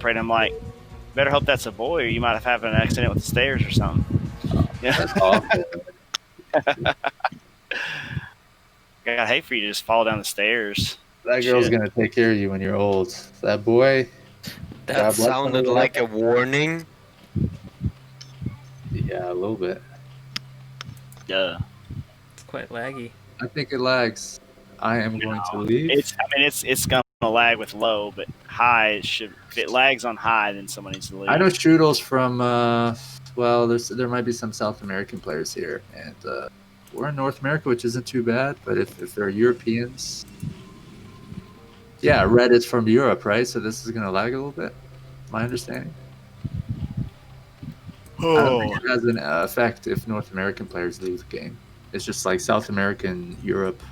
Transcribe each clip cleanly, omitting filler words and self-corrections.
afraid. I'm like, better hope that's a boy, or you might have had an accident with the stairs or something. Yeah. That's awful. I hate for you to just fall down the stairs. That girl's Shit. gonna take care of you when you're old. That boy, That God bless him or sounded like whatever. a warning. Yeah, a little bit. Duh. It's quite laggy. I think it lags. I am going to leave. It's gonna lag with low, but high it should. If it lags on high, then someone needs to leave. I know Strudel's from. Well, there might be some South American players here, and we're in North America, which isn't too bad. But if there are Europeans, yeah, Red is from Europe, right? So this is gonna lag a little bit. My understanding. I don't think it has an effect if North American players leave the game. It's just like South American, Europe,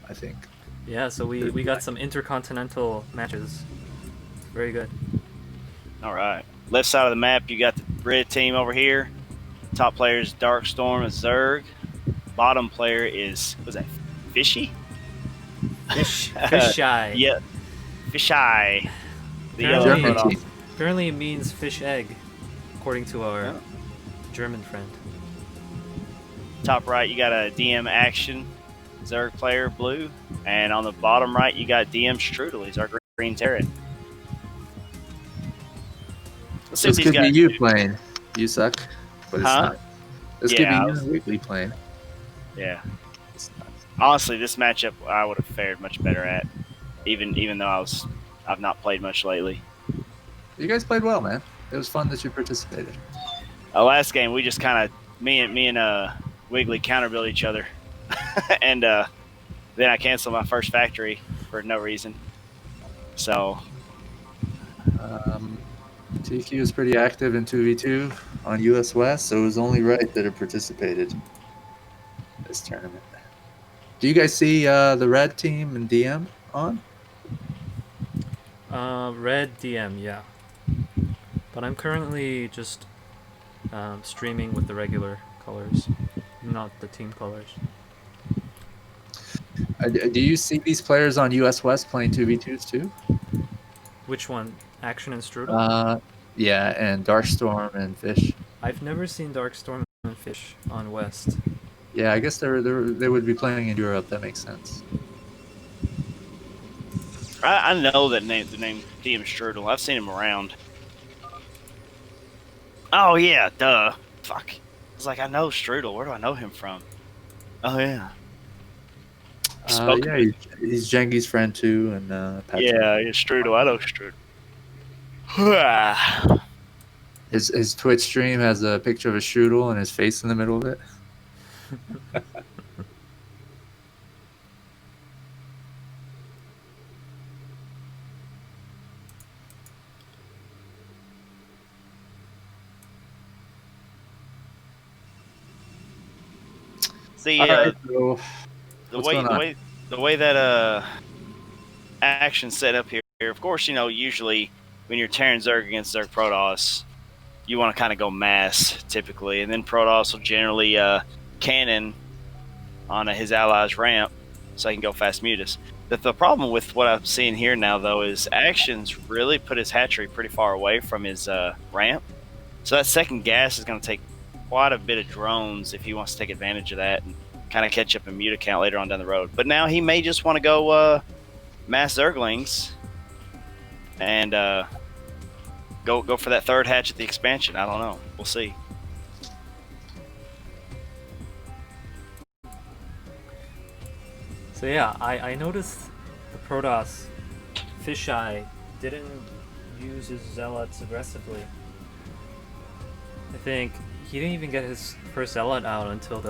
I think. Yeah, so we got some intercontinental matches. Very good. All right. Left side of the map, you got the red team over here. Top player is Darkstorm and Zerg. Bottom player was that Fishy? Fish eye. Yeah, Fish Eye. The Apparently- yellow German team. Apparently it means fish egg, according to our German friend. Top right, you got a DM Action Zerg player, blue. And on the bottom right, you got DM Strudel. He's our green turret. Let's see This what could these be guys you do. playing. You suck, but it's Huh? not. This Yeah, could I be was- you weekly playing. Yeah. It's not. Honestly, this matchup I would have fared much better at, even though I've not played much lately. You guys played well, man. It was fun that you participated. Last game we just kind of me and Wiggly counterbuilt each other, and then I canceled my first factory for no reason. So TQ is pretty active in 2v2 on US West, so it was only right that it participated in this tournament. Do you guys see the red team and DM on? Red DM, yeah. But I'm currently just streaming with the regular colors, not the team colors. Do you see these players on US West playing 2v2s too? Which one? Action and Strudel? Yeah, and Darkstorm and Fish. I've never seen Darkstorm and Fish on West. Yeah, I guess they would be playing in Europe. That makes sense. I know the name DM Strudel. I've seen him around. Oh yeah, duh. Fuck. I was like, I know Strudel. Where do I know him from? Oh yeah. Yeah, he's Jengi's friend too, and Patrick. Yeah, Strudel. I know Strudel. His Twitch stream has a picture of a strudel and his face in the middle of it. See, All right, so the what's way going the on? way the way that action set up here. Of course, usually when you're tearing Zerg against Zerg Protoss, you want to kind of go mass typically, and then Protoss will generally cannon on his allies' ramp so he can go fast mutas. The problem with what I'm seeing here now, though, is Action's really put his hatchery pretty far away from his ramp, so that second gas is going to take quite a bit of drones if he wants to take advantage of that and kind of catch up in muta count later on down the road. But now he may just want to go mass Zerglings and go for that third hatch at the expansion. I don't know. We'll see. So yeah, I noticed the Protoss Fisheye didn't use his zealots aggressively. I think he didn't even get his first zealot out until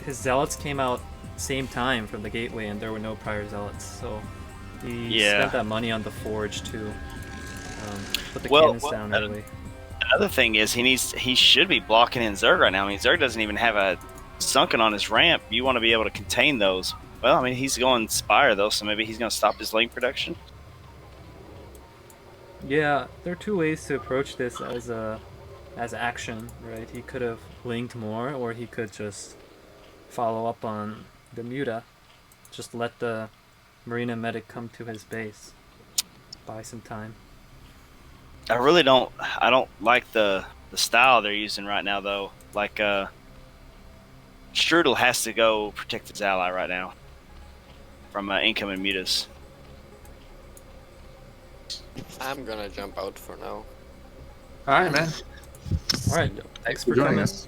his zealots came out same time from the gateway, and there were no prior zealots. So he spent that money on the forge to put the cannons down early. Another thing is he should be blocking in Zerg right now. I mean, Zerg doesn't even have a sunken on his ramp. You want to be able to contain those. Well, I mean, he's going Spire though, so maybe he's going to stop his link production. Yeah, there are two ways to approach this as action, right? He could have linked more, or he could just follow up on the muta, just let the Marina medic come to his base. buy some time. I really don't. I don't like the style they're using right now, though. Like, Strudel has to go protect his ally right now from incoming mutas. I'm gonna jump out for now. All right, man. All right, Thanks for joining us.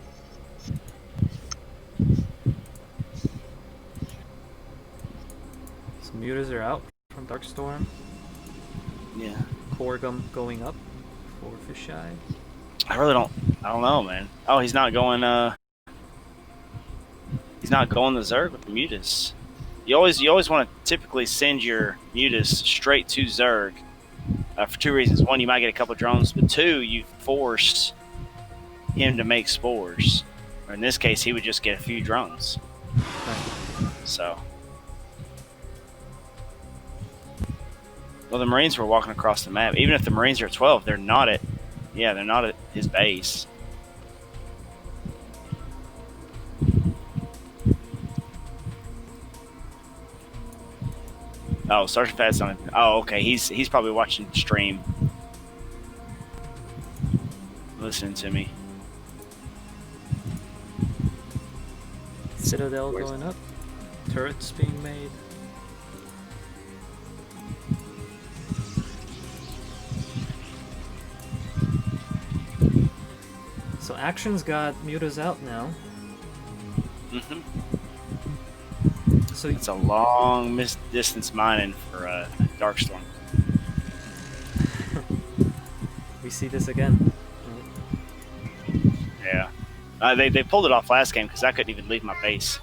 Some mutas are out from Darkstorm. Yeah. Corgum going up for Fisheye. I really don't. I don't know, man. Oh, he's not going. He's not going the Zerg with the mutas. You always want to typically send your mutas straight to Zerg for two reasons. One, you might get a couple drones, but two, you force him to make spores. Or in this case, he would just get a few drones. Right. So, well, the Marines were walking across the map. Even if the Marines are at 12, they're not at. Yeah, they're not at his base. Oh, Sergeant Fat's on. Oh, okay. He's probably watching the stream, listening to me. Citadel going up. Turrets being made. So Action's got mutas out now. Mm-hmm. So It's a long distance mining for Darkstorm. we see this again. Yeah, they pulled it off last game because I couldn't even leave my base.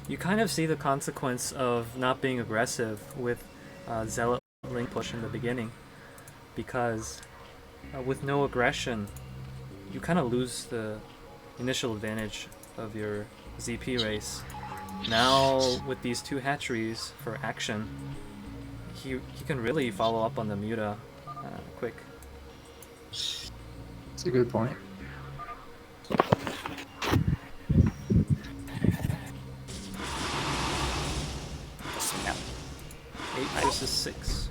You kind of see the consequence of not being aggressive with Zealot link push in the beginning, because with no aggression, you kind of lose the initial advantage of your ZP race. Now with these two hatcheries for Action, he can really follow up on the muta quick. That's a good point. Sit down. 8 versus 6.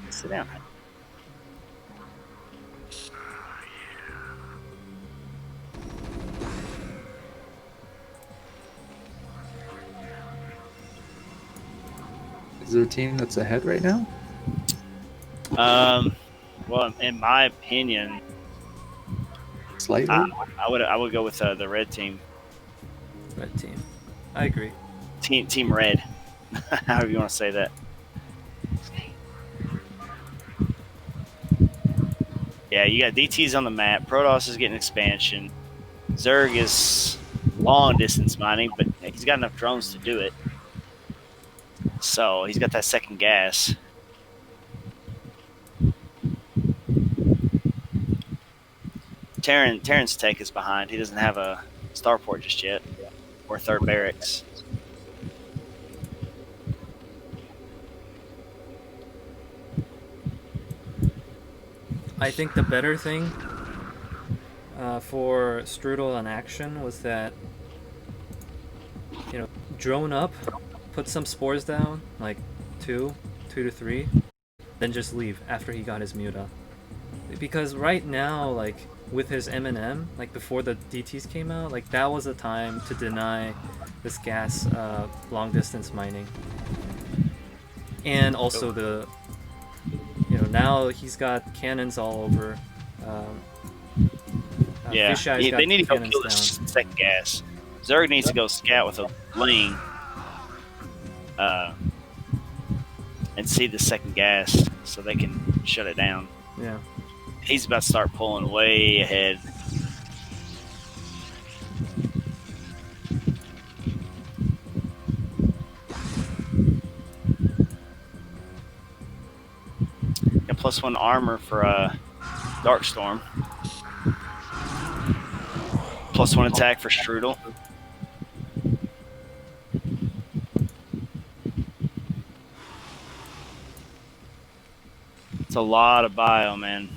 Sit down. Is there a team that's ahead right now? Well, in my opinion, Slightly? I would go with the red team. Red team. I agree. Team red. However you want to say that. Yeah, you got DTs on the map. Protoss is getting expansion. Zerg is long distance mining, but he's got enough drones to do it. So he's got that second gas. Terran's tech is behind. He doesn't have a starport just yet, or third barracks. I think the better thing for Strudel and Action was that, you know, drone up, put some spores down, like 2 to 3, then just leave after he got his muta. Because right now, like with his M&M, like before the DTs came out, like that was a time to deny this gas long distance mining. And also the, you know, now he's got cannons all over. Yeah, Fisheye they need to go cannons kill this second gas. Zerg needs to go scout with a bling and see the second gas so they can shut it down. Yeah. He's about to start pulling way ahead. Got +1 armor for Darkstorm. +1 attack for Strudel. It's a lot of bio, man.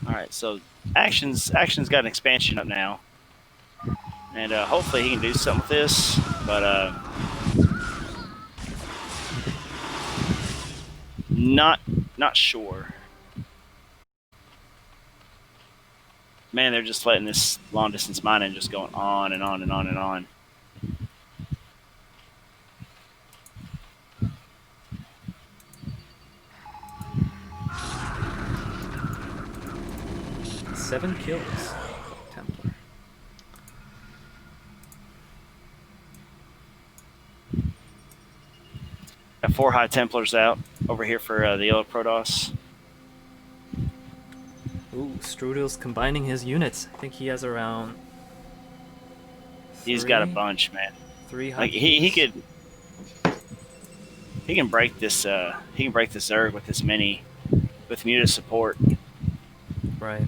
All right, so action's got an expansion up now, and hopefully he can do something with this. But not sure. Man, they're just letting this long distance mining just going on and on and on and on. Seven kills. Templar. Got 4 High Templars out over here for the Yellow Protoss. Ooh, Strudel's combining his units. I think he has around. He's got a bunch, man. 3 high. Like he can break this. He can break this Zerg with this mini, with Muta support. Right.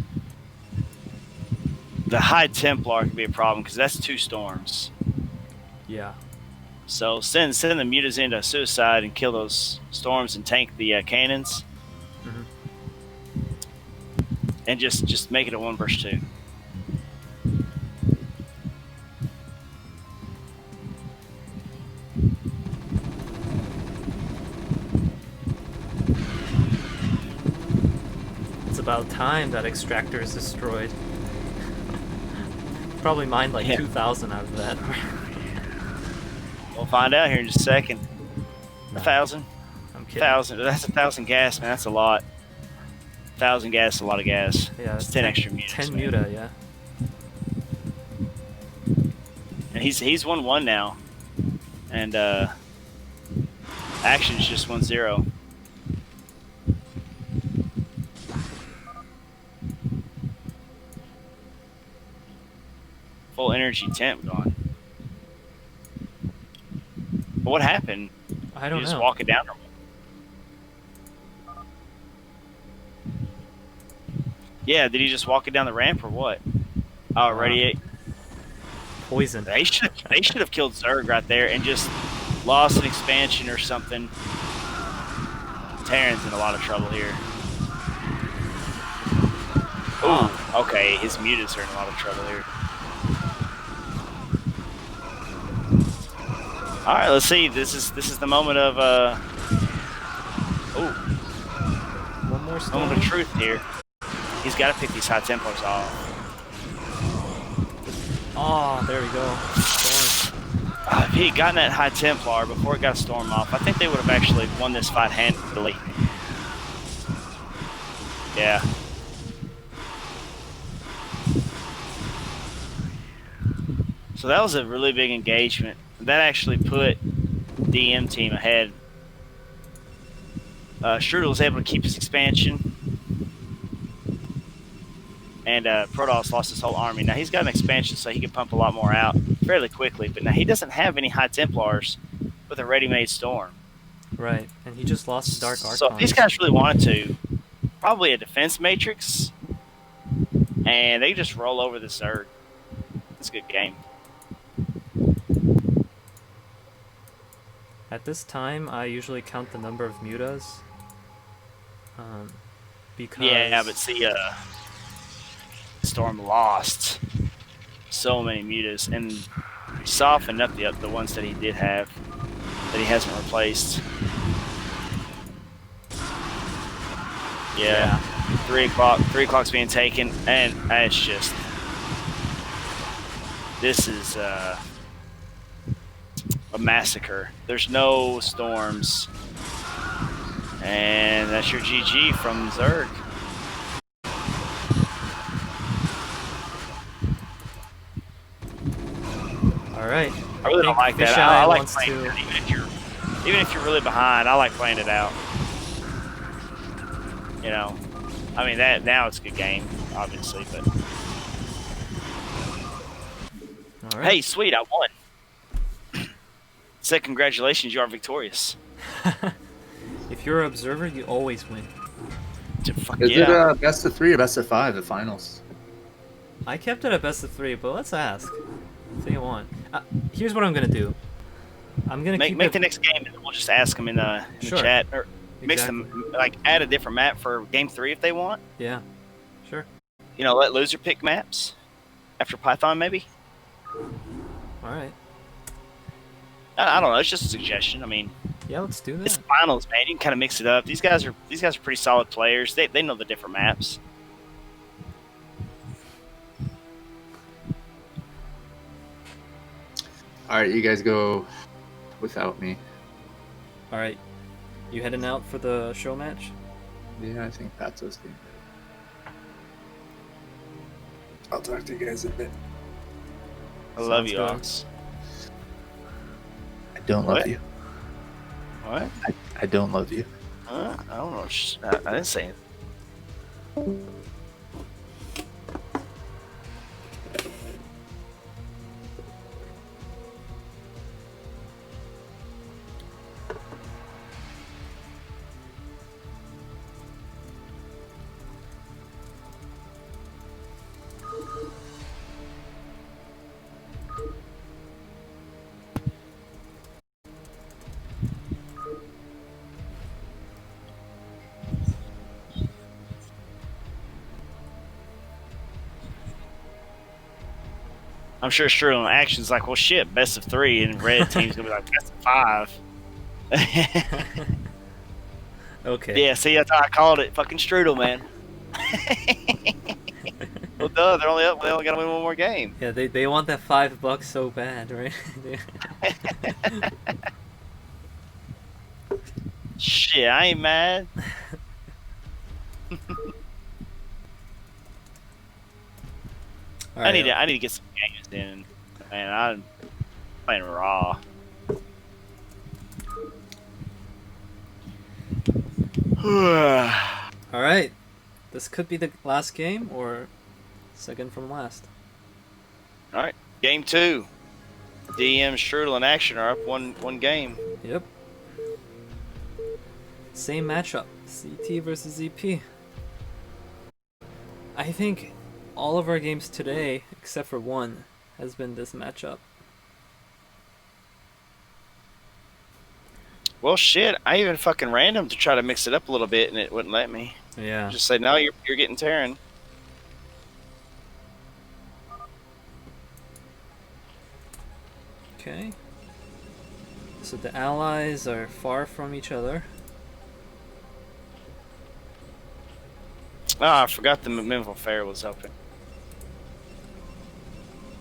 The High Templar could be a problem because that's 2 storms. Yeah. So send the Mutas into suicide and kill those storms and tank the cannons, and just make it a 1 versus 2. It's about time that extractor is destroyed. Probably mined like 2,000 out of that. We'll find out here in just a second. 1,000. I'm kidding. 1,000. That's 1,000 gas, man. That's a lot. 1,000 gas is a lot of gas. Yeah, it's 10 extra mutas. 10 man. muta, yeah. And he's 1-1 now, and action's just 1-0. Full energy temp gone. But what happened? I don't you know. just walk it down. Yeah, did he just walk it down the ramp or what? Oh, radiate. Poison. They should have killed Zerg right there and just lost an expansion or something. Terran's in a lot of trouble here. Ooh, okay, his mutas are in a lot of trouble here. All right, let's see. This is the moment of One more storm. moment of truth here. He's got to pick these High Templars off. Oh, there we go. Storm. If he had gotten that High Templar before it got Storm off, I think they would have actually won this fight handily. Yeah. So that was a really big engagement. That actually put DM team ahead. Strudel was able to keep his expansion. And Protoss lost his whole army. Now he's got an expansion, so he can pump a lot more out fairly quickly. But now he doesn't have any High Templars with a ready-made Storm. Right, and he just lost Dark Archon. So if these guys really wanted to, probably a defense matrix, and they just roll over the Zerg. It's a good game. At this time, I usually count the number of mutas. Because... Yeah, but see, Storm lost so many mutas and softened up the ones that he did have that he hasn't replaced. Yeah. 3 o'clock. 3 o'clock's being taken, and it's just this is a massacre. There's no storms, and that's your GG from Zerg. All right. I really don't like that. I like wants playing to... it, even if you're really behind. I like playing it out. You know, I mean that now it's a good game, obviously, but All right. hey, sweet, I won. Say congratulations, you are victorious. If you're an observer, you always win. Fuck Is it yeah. a best of 3 or best of 5, the finals? I kept it at best of 3, but let's ask. If you want. Here's what I'm gonna do. I'm gonna Make keep make it. the next game, and we'll just ask them in the Sure. chat, or mix Exactly. them, like add a different map for game 3 if they want. Yeah. Sure. You know, let loser pick maps after Python, maybe. All right. I don't know. It's just a suggestion. I mean, Yeah, let's do it's that. finals, man. You can kind of mix it up. These guys are pretty solid players. They know the different maps. All right, you guys go without me. All right. You heading out for the show match? Yeah, I think Pato's game. I'll talk to you guys in a bit. I love Sounds you, good. Ox. I don't love What? you. What? I don't love you. I don't know. I didn't say it. I'm sure Sterling Action's like, well, shit, best of 3, and Red Team's gonna be like, best of 5. Okay. Yeah, see, that's how I called it. Fucking Strudel, man. Well, duh, they're only up. They only gotta win one more game. Yeah, they want that $5 so bad, right? Shit, I ain't mad. All I right, need to get some games in. Man, I'm playing raw. All right. This could be the last game or second from last. All right, game 2. DM, Strudel, and Action are up one game. Yep. Same matchup. CT versus ZP. I think all of our games today, except for one, has been this matchup. Well, shit, I even fucking random to try to mix it up a little bit, and it wouldn't let me. Yeah. Just say, no, you're getting Terran. Okay. So the allies are far from each other. Oh, I forgot the Memphis Fair was open.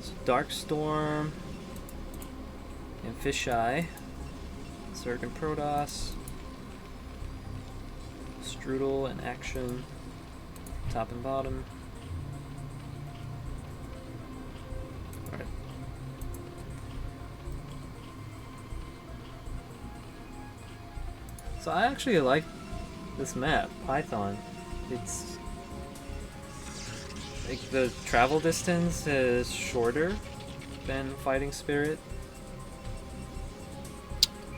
So Darkstorm and Fisheye, Zerg and Protoss, Strudel and Action, top and bottom. Alright. So I actually like this map, Python. It's like the travel distance is shorter than Fighting Spirit.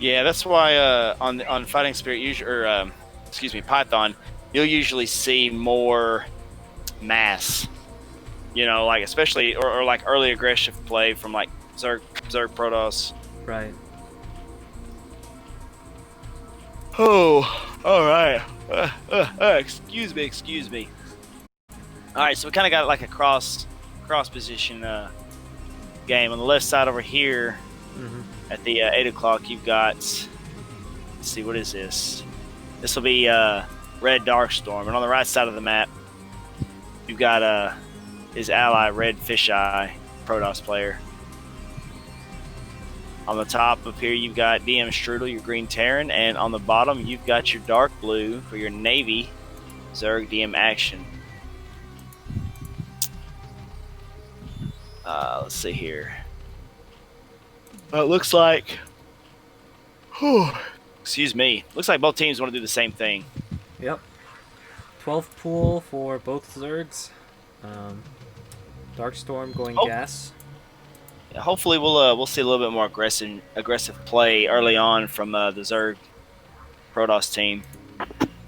Yeah, that's why on Fighting Spirit, excuse me, Python, you'll usually see more mass. You know, like especially or like early aggressive play from like Zerg Protoss. Right. Oh, all right. Excuse me. All right, so we kind of got like a cross position game on the left side over here. Mm-hmm. At the 8 o'clock, you've got. Let's see, what is this? This will be Red Darkstorm, and on the right side of the map, you've got his ally Red Fisheye, Protoss player. On the top up here, you've got DM Strudel, your Green Terran, and on the bottom, you've got your Dark Blue for your Navy Zerg DM Action. Let's see here. It looks like. Excuse me. Looks like both teams want to do the same thing. Yep. 12 pool for both Zergs. Darkstorm going gas. Yeah, hopefully, we'll see a little bit more aggressive play early on from the Zerg Protoss team.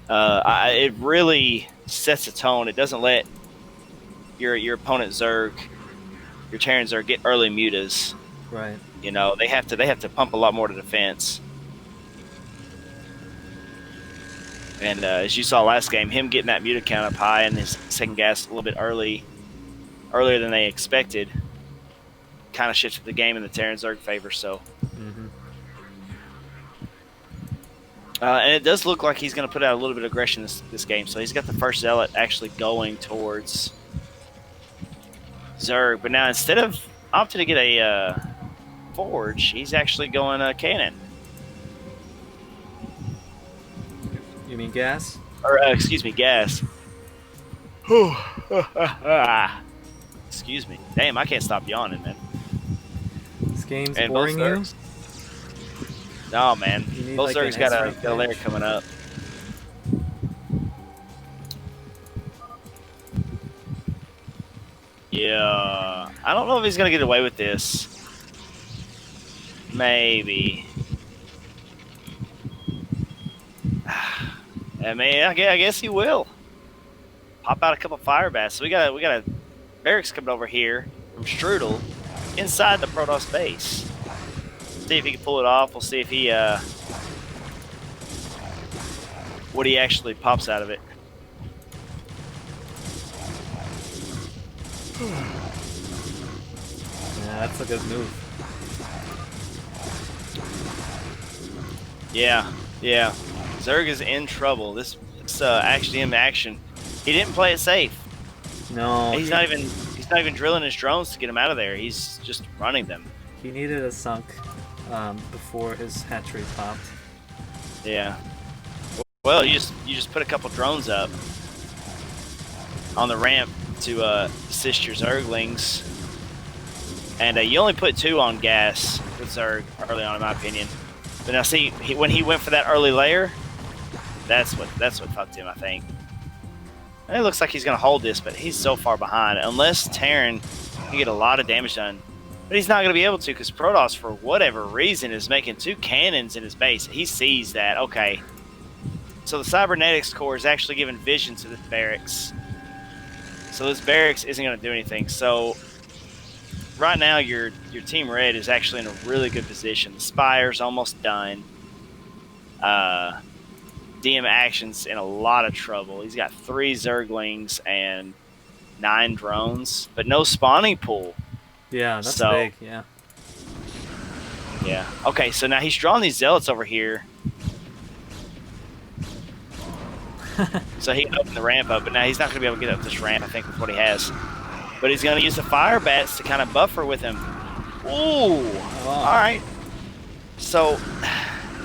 It really sets a tone. It doesn't let your opponent Zerg, your Terran Zerg, get early mutas. Right. You know, they have to pump a lot more to defense. And as you saw last game, him getting that muta count up high and his second gas a little bit earlier than they expected, kind of shifted the game in the Terran Zerg favor. So, and it does look like he's going to put out a little bit of aggression this game. So he's got the first Zealot actually going towards Zerg, but now instead of opting to get a Forge, he's actually going Cannon. You mean gas? Or, excuse me, gas. Excuse me. Damn, I can't stop yawning, man. This game's And boring you? Zergs. No, man. You need, Both like, Zerg's an got S-rank a layer bench. coming up. Yeah. I don't know if he's going to get away with this. Maybe. I mean, I guess he will. Pop out a couple fire bats. So we got a barracks coming over here from Strudel inside the Protoss base. See if he can pull it off. We'll see if he what he actually pops out of it. Yeah, that's a good move. Yeah. Zerg is in trouble. This actually him action. He didn't play it safe. No, He's not even drilling his drones to get him out of there. He's just running them. he needed a sunk before his hatchery popped. Yeah. Well, you just put a couple drones up on the ramp to assist your Zerglings, and you only put 2 on gas with Zerg early on, in my opinion. But now, see, when he went for that early layer, that's what fucked him, I think. And it looks like he's gonna hold this, but he's so far behind. Unless Terran can get a lot of damage done, but he's not gonna be able to because Protoss, for whatever reason, is making 2 cannons in his base. He sees that. Okay. So the Cybernetics Core is actually giving vision to this barracks. So this barracks isn't going to do anything. So right now your Team Red is actually in a really good position. The Spire's almost done. DM Action's in a lot of trouble. He's got 3 Zerglings and 9 drones, but no spawning pool. Yeah, that's So- big, yeah. Yeah. Okay, so now he's drawing these Zealots over here. So he can open the ramp up, but now he's not going to be able to get up this ramp, I think, with what he has. But he's going to use the fire bats to kind of buffer with him. Ooh! All right. So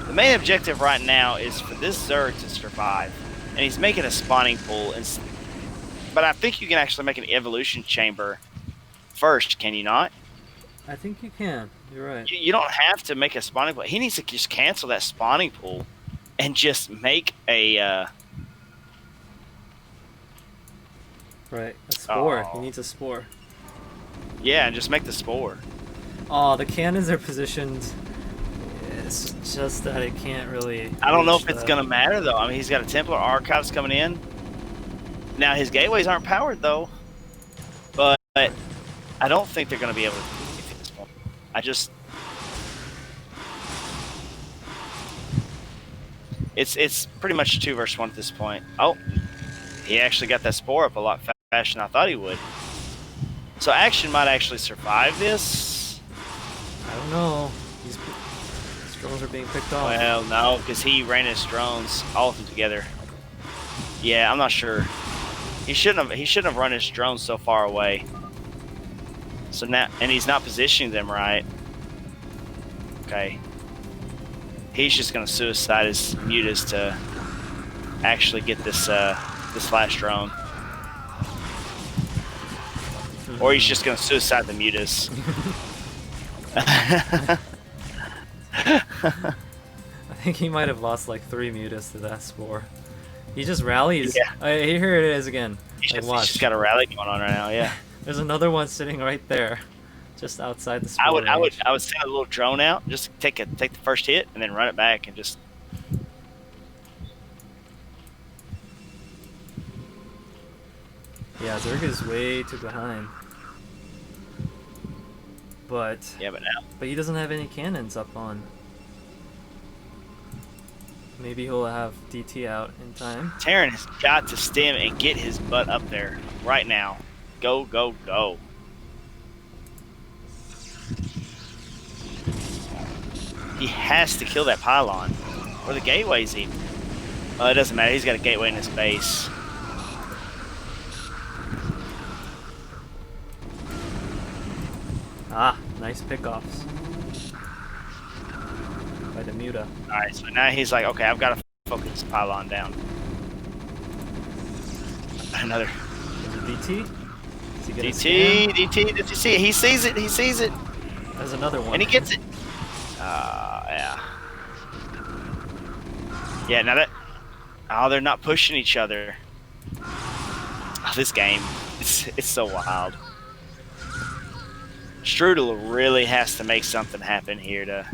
the main objective right now is for this Zerg to survive. And he's making a spawning pool. But I think you can actually make an evolution chamber first, can you not? I think you can. You're right. You don't have to make a spawning pool. He needs to just cancel that spawning pool and just make a... Right. A spore. Oh. He needs a spore. Yeah, and just make the spore. Oh, the cannons are positioned. It's just that it can't really. I don't know if reach it's the- going to matter, though. I mean, he's got a Templar Archives coming in. Now, his gateways aren't powered, though. But I don't think they're going to be able to do anything at this point. It's pretty much 2 versus 1 at this point. Oh, he actually got that spore up a lot faster than I thought he would. So Action might actually survive this. I don't know. These drones are being picked off. Well, no, because he ran his drones, all of them together. Yeah, I'm not sure. He shouldn't have run his drones so far away. So now, and he's not positioning them right. Okay. He's just gonna suicide his mutas to actually get this this last drone. Or he's just gonna suicide the mutas. I think he might have lost like 3 mutas to that spore. He just rallies. Yeah. Here it is again. He's Like, just, watch. he's just got a rally going on right now, yeah. There's another one sitting right there, just outside the spore I would range. send a little drone out, just take the first hit and then run it back and just Yeah, Zerg is way too behind. But Yeah, but now he doesn't have any cannons up on. Maybe he'll have DT out in time. Terran has got to stem and get his butt up there right now. Go, go, go. He has to kill that pylon. Or the gateway's even. It doesn't matter. He's got a gateway in his base. Ah, nice pickoffs by the Muta. Alright, so now he's like, okay, I've got to focus this pylon down. Another. Is it DT? Is he gonna DT, scam? DT, did you see it? He sees it, he sees it. There's another one. And he gets it. Yeah. Yeah, now that... Oh, they're not pushing each other. Oh, this game, it's so wild. Strudel really has to make something happen here to...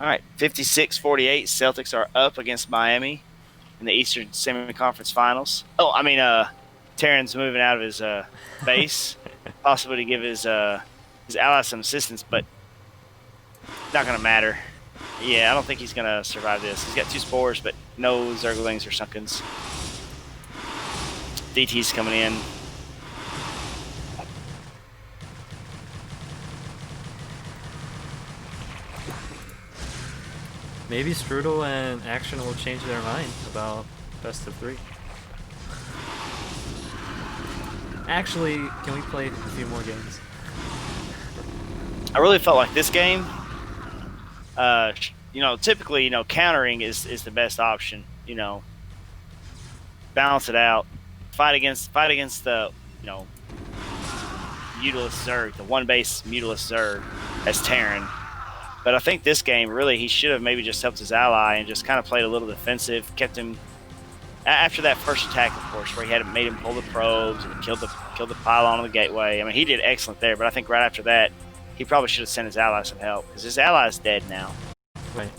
All right, 56-48. Celtics are up against Miami in the Eastern Semi-Conference Finals. Oh, I mean, Terran's moving out of his base, possibly to give his allies some assistance, but not going to matter. Yeah, I don't think he's going to survive this. He's got 2 spores, but no Zerglings or Sunkens. DT's coming in. Maybe Strudel and Action will change their mind about best of 3. Actually, can we play a few more games? I really felt like this game, typically, countering is the best option. Balance it out, fight against the, Mutalist Zerg, the one base Mutalist Zerg as Terran. But I think this game, really, he should have maybe just helped his ally and just kind of played a little defensive, kept him after that first attack, of course, where he had made him pull the probes and killed the pylon on the gateway. I mean, he did excellent there, but I think right after that, he probably should have sent his ally some help because his ally is dead now. Right.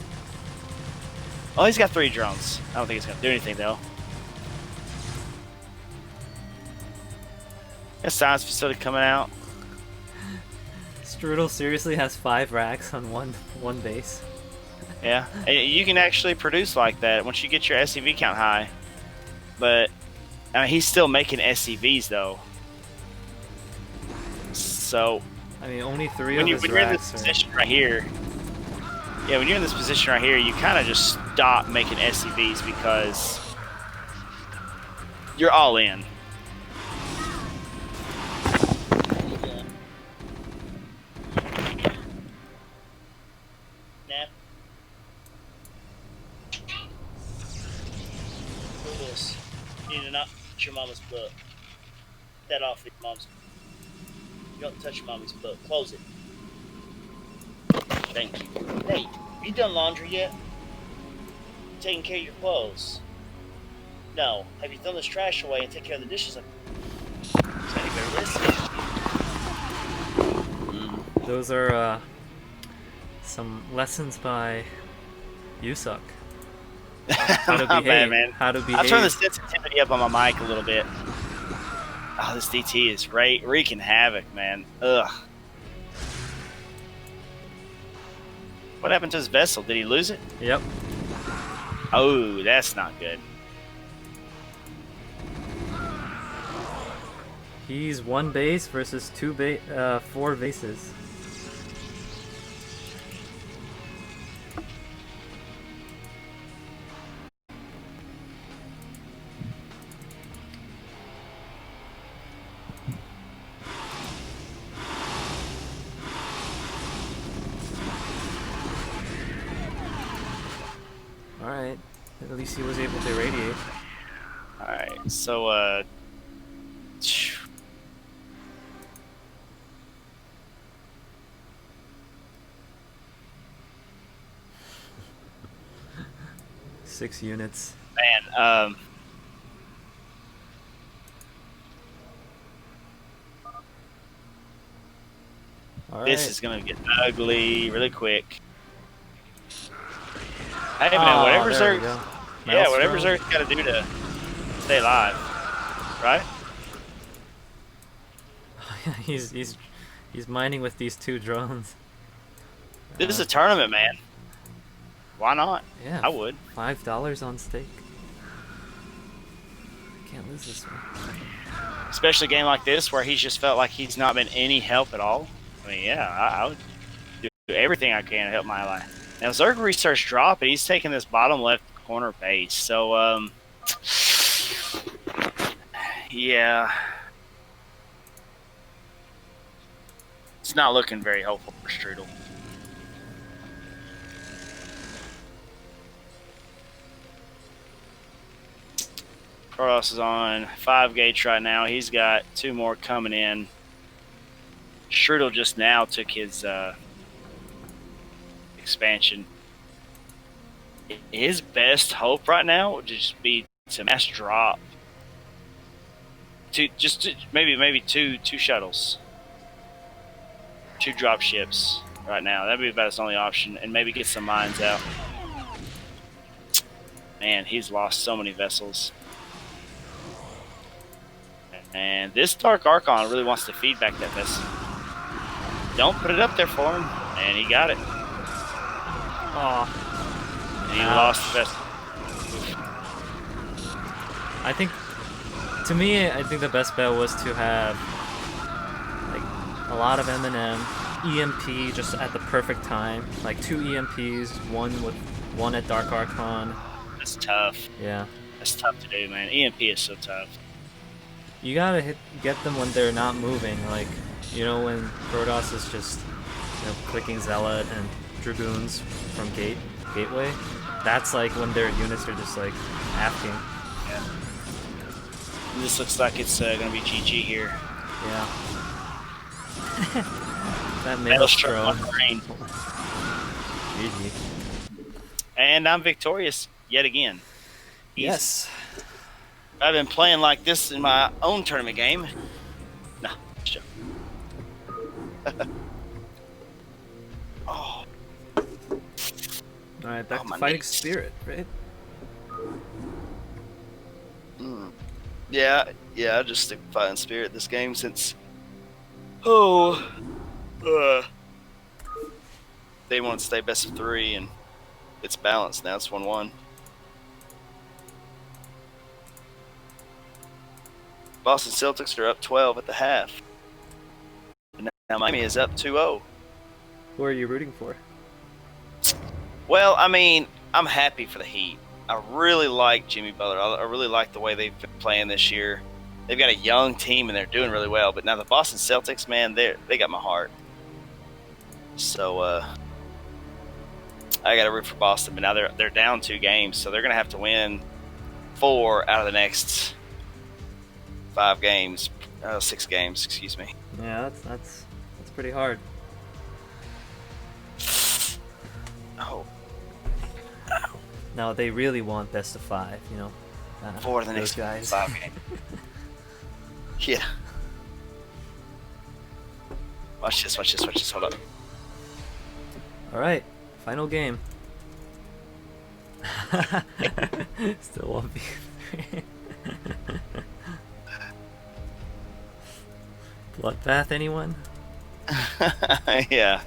Oh, he's got 3 drones. I don't think it's going to do anything, though. Got science facility coming out. Strudel seriously has 5 racks on one base. Yeah, and you can actually produce like that once you get your SCV count high. But I mean, he's still making SCVs though. So I mean, only 3 when of his you're in this racks position right here, yeah, when you're in this position right here, you kind of just stop making SCVs because you're all in. Nap. Do this. You need to not touch your mama's butt. Get that off your mom's. You don't touch your mommy's butt. Close it. Thank you. Nate, you done laundry yet? Taking care of your clothes? No. Have you thrown this trash away and take care of the dishes? Is anybody listening? Those are some lessons by Yusuck. How to Not behave. bad, man. How to behave. I'll turn the sensitivity up on my mic a little bit. Oh, this DT is wreaking havoc, man. Ugh. What happened to his vessel? Did he lose it? Yep. Oh, that's not good. He's 1 base versus 4 bases. Alright, at least he was able to irradiate. Alright, so, 6 units. man, All right. This is gonna get ugly really quick. Hey man, Oh, whatever there we Zerg, go. yeah, whatever Maelstrom. Zerg's gotta do to stay alive, right? he's mining with these 2 drones. This is a tournament, man. Why not? Yeah. I would. $5 on stake. Can't lose this one. Especially a game like this where he's just felt like he's not been any help at all. I mean, yeah, I would do everything I can to help my ally. Now, Zerg restarts drop, and he's taking this bottom left corner base. So, yeah. It's not looking very hopeful for Strudel. Protoss is on 5 gauge right now. He's got 2 more coming in. Strudel just now took his expansion. His best hope right now would just be to mass drop. Maybe two shuttles. 2 drop ships right now. That'd be about his only option, and maybe get some mines out. Man, he's lost so many vessels. And this Dark Archon really wants to feed back that vessel. Don't put it up there for him. And he got it. Oh, And he lost the vessel. I think, to me, I think the best bet was to have like a lot of M&M, EMP just at the perfect time, like 2 EMPs, one at Dark Archon. That's tough. Yeah, That's tough to do, man. EMP is so tough. you gotta get them when they're not moving, like when Protoss is just clicking Zealot and Dragoons from gateway. That's like when their units are just like asking. Yeah. This looks like it's gonna be GG here. Yeah. That Maelstrom Maelstrom. on rain. GG. And I'm victorious yet again. Easy. Yes. I've been playing like this in my own tournament game. Nah, just joking. Oh. Alright, back Oh, to my Fighting knees. Spirit, right? Yeah, I just stick with Fighting Spirit this game since they want to stay best of 3 and it's balanced now. It's 1-1. Boston Celtics are up 12 at the half. And now Miami is up 2-0. Who are you rooting for? Well, I mean, I'm happy for the Heat. I really like Jimmy Butler. I really like the way they've been playing this year. They've got a young team and they're doing really well. But now the Boston Celtics, man, they got my heart. So I got to root for Boston. But now they're down 2 games, so they're gonna have to win 4 out of the next 6 games. Excuse me. Yeah, that's pretty hard. Oh. No, they really want best of 5, 4 of the those next guys. 5 games. Yeah. Watch this. Hold up. Alright, final game. Still 1v3. Bloodbath, anyone? Yeah.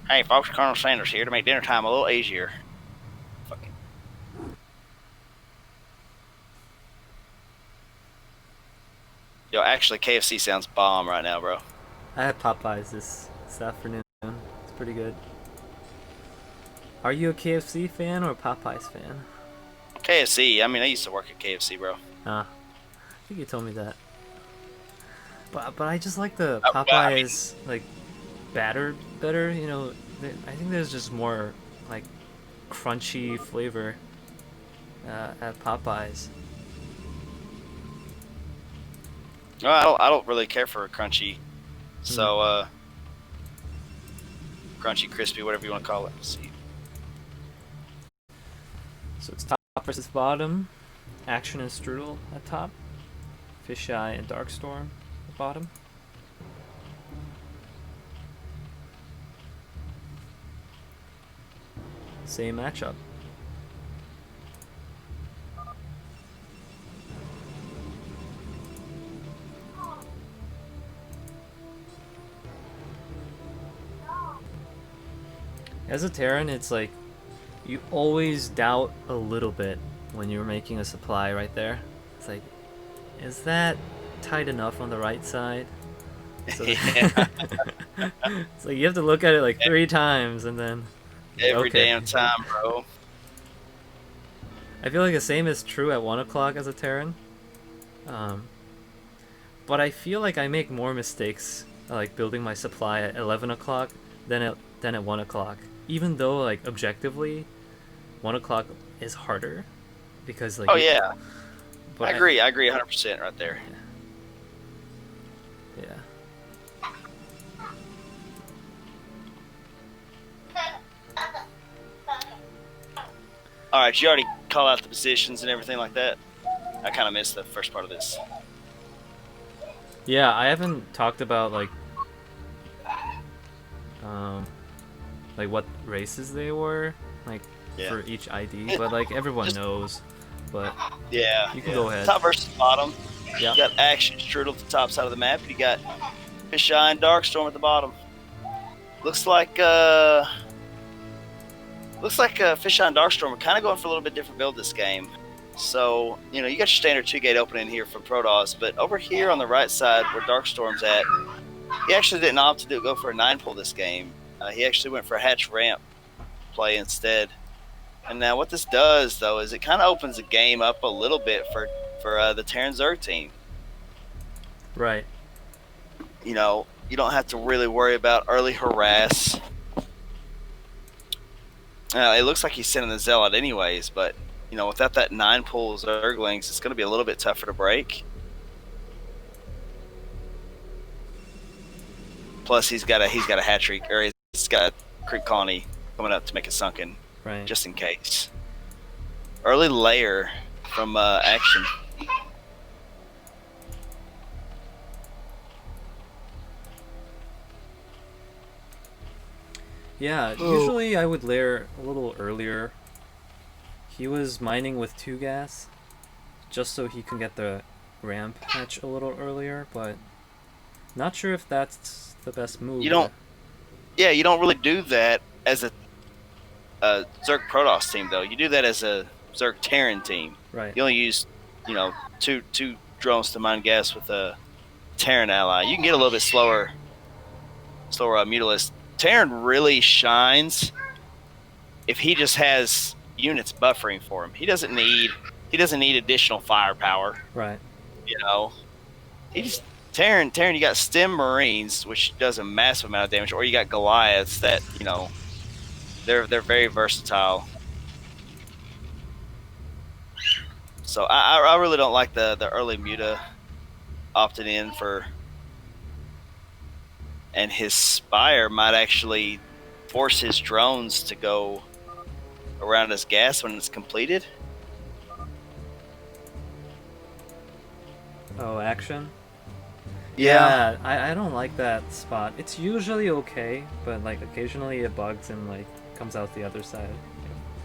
Hey folks, Colonel Sanders here to make dinner time a little easier. Fucking. Yo, actually, KFC sounds bomb right now, bro. I had Popeyes this afternoon. It's pretty good. Are you a KFC fan or a Popeyes fan? KFC, I mean, I used to work at KFC, bro. I think you told me that. But I just like the well, I mean- Popeyes like batter better. I think there's just more like crunchy flavor at Popeyes. Well, I don't really care for crunchy So, crunchy, crispy, whatever you want to call it. Let's see. So it's top versus bottom. Action and Strudel at top. Fisheye and Darkstorm at bottom. Same matchup. As a Terran, it's like you always doubt a little bit when you're making a supply right there. It's like, is that tight enough on the right side? So Yeah. it's like you have to look at it like 3 times and then Every okay. damn time, bro. I feel like the same is true at 1 o'clock as a Terran. But I feel like I make more mistakes like building my supply at 11 o'clock than at 1 o'clock. Even though like objectively 1 o'clock is harder because like Oh yeah, but I agree 100% right there. Yeah. All right, you already call out the positions and everything like that. I kind of missed the first part of this. Yeah, I haven't talked about like what races they were like Yeah. for each ID, but like everyone knows. But Yeah, you can go ahead. Top versus bottom. Yeah. You got Action Strudel at the top side of the map. You got Fisheye and Darkstorm at the bottom. Looks like Fisheye and Darkstorm are kind of going for a little bit different build this game. So, you know, you got your standard 2-gate opening here for Protoss, but over here on the right side where Darkstorm's at, he actually didn't opt to go for a 9-pull this game. He actually went for a hatch ramp play instead. And now what this does, though, is it kind of opens the game up a little bit for the Terran Zerg team. Right. You know, you don't have to really worry about early harass. It looks like he's sending the Zealot anyways, but, you know, without that 9-pull Zerglings, it's going to be a little bit tougher to break. Plus, he's got a hatchery, or he's got a creep colony coming up to make it sunken, Right. just in case. Early layer from Action. Yeah, usually I would layer a little earlier. He was mining with 2 gas, just so he can get the ramp hatch a little earlier, but not sure if that's the best move. You don't really do that as a Zerg Protoss team, though. You do that as a Zerg Terran team. Right. You only use, you know, two drones to mine gas with a Terran ally. You can get a little bit slower Mutalist. Terran really shines if he just has units buffering for him. He doesn't need additional firepower. Right. You know, Terran. You got Stem Marines, which does a massive amount of damage, or you got Goliaths that, you know, they're very versatile. So I really don't like the early Muta opted in for, and his Spire might actually force his drones to go around his gas when it's completed. Oh, Action? Yeah. I don't like that spot. It's usually okay, but like occasionally it bugs and like comes out the other side.